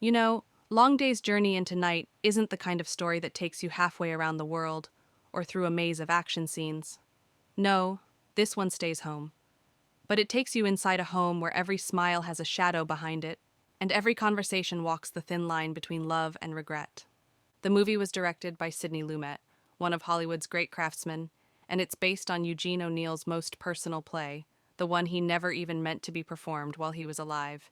You know, Long Day's journey into night isn't the kind of story that takes you halfway around the world or through a maze of action scenes. No, this one stays home. But it takes you inside a home where every smile has a shadow behind it, and every conversation walks the thin line between love and regret. The movie was directed by Sidney Lumet, one of Hollywood's great craftsmen, and it's based on Eugene O'Neill's most personal play, the one he never even meant to be performed while he was alive.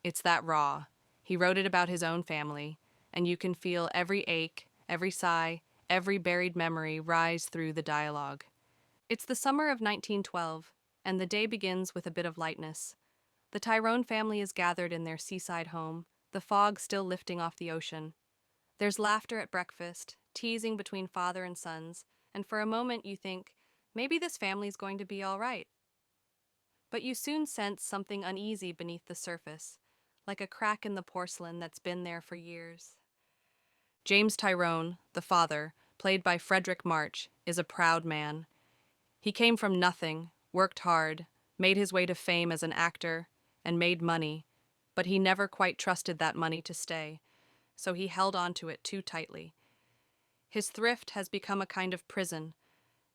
It's that raw. He wrote it about his own family, and you can feel every ache, every sigh, every buried memory rise through the dialogue. It's the summer of 1912, and the day begins with a bit of lightness. The Tyrone family is gathered in their seaside home, the fog still lifting off the ocean. There's laughter at breakfast, teasing between father and sons, and for a moment you think, maybe this family's going to be all right. But you soon sense something uneasy beneath the surface, like a crack in the porcelain that's been there for years. James Tyrone, the father, played by Frederick March, is a proud man. He came from nothing, worked hard, made his way to fame as an actor, and made money, but he never quite trusted that money to stay, so he held on to it too tightly. His thrift has become a kind of prison,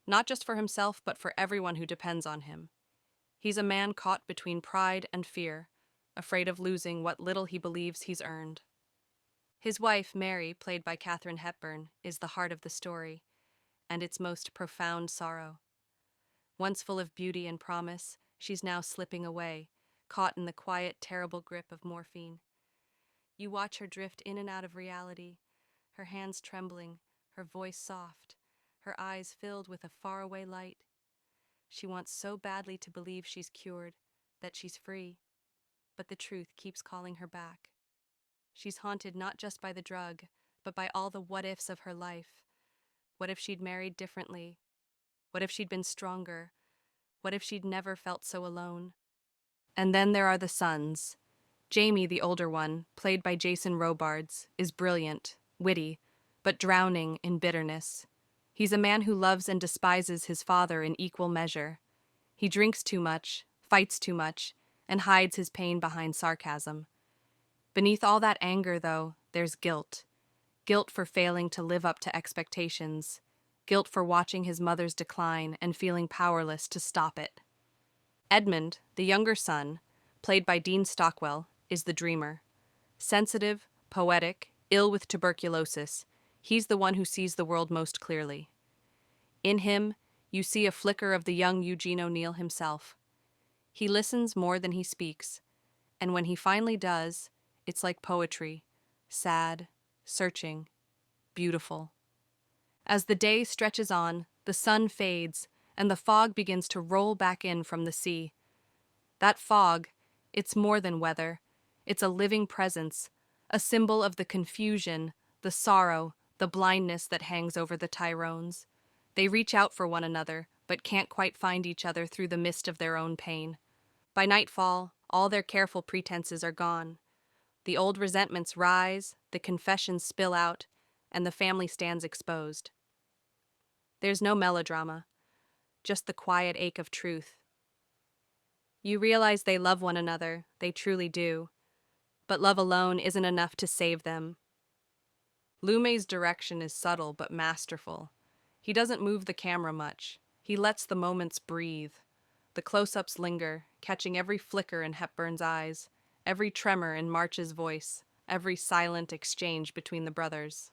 not just for himself but for everyone who depends on him. He's a man caught between pride and fear, afraid of losing what little he believes he's earned. His wife, Mary, played by Katharine Hepburn, is the heart of the story, and its most profound sorrow. Once full of beauty and promise, she's now slipping away, caught in the quiet, terrible grip of morphine. You watch her drift in and out of reality, her hands trembling, her voice soft, her eyes filled with a faraway light. She wants so badly to believe she's cured, that she's free, but the truth keeps calling her back. She's haunted not just by the drug, but by all the what-ifs of her life. What if she'd married differently? What if she'd been stronger? What if she'd never felt so alone? And then there are the sons. Jamie, the older one, played by Jason Robards, is brilliant, witty, but drowning in bitterness. He's a man who loves and despises his father in equal measure. He drinks too much, fights too much, and hides his pain behind sarcasm. Beneath all that anger, though, there's guilt. Guilt for failing to live up to expectations. Guilt for watching his mother's decline and feeling powerless to stop it. Edmund, the younger son, played by Dean Stockwell, is the dreamer. Sensitive, poetic, ill with tuberculosis, he's the one who sees the world most clearly. In him, you see a flicker of the young Eugene O'Neill himself. He listens more than he speaks, and when he finally does, it's like poetry, sad, searching, beautiful. As the day stretches on, the sun fades, and the fog begins to roll back in from the sea. That fog, it's more than weather. It's a living presence, a symbol of the confusion, the sorrow, the blindness that hangs over the Tyrones. They reach out for one another, but can't quite find each other through the mist of their own pain. By nightfall, all their careful pretenses are gone. The old resentments rise, the confessions spill out, and the family stands exposed. There's no melodrama, just the quiet ache of truth. You realize they love one another, they truly do, but love alone isn't enough to save them. Lumet's direction is subtle but masterful. He doesn't move the camera much. He lets the moments breathe. The close-ups linger, catching every flicker in Hepburn's eyes, every tremor in March's voice, every silent exchange between the brothers.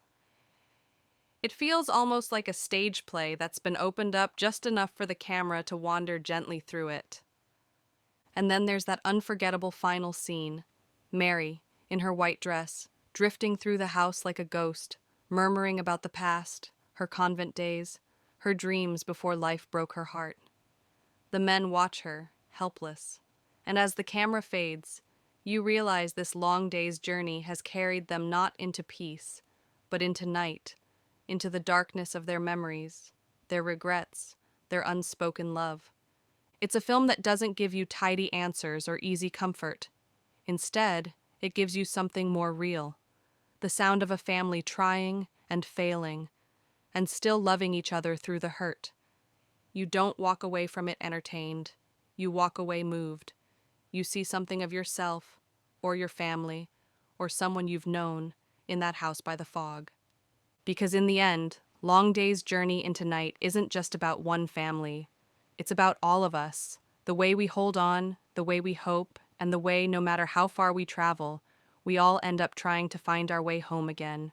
It feels almost like a stage play that's been opened up just enough for the camera to wander gently through it. And then there's that unforgettable final scene. Mary, in her white dress, drifting through the house like a ghost, murmuring about the past, her convent days, her dreams before life broke her heart. The men watch her, helpless, and as the camera fades, you realize this long day's journey has carried them not into peace, but into night, into the darkness of their memories, their regrets, their unspoken love. It's a film that doesn't give you tidy answers or easy comfort. Instead, it gives you something more real, the sound of a family trying and failing, and still loving each other through the hurt. You don't walk away from it entertained. You walk away moved. You see something of yourself, or your family, or someone you've known in that house by the fog. Because in the end, Long Day's journey into night isn't just about one family. It's about all of us, the way we hold on, the way we hope, and the way, no matter how far we travel, we all end up trying to find our way home again.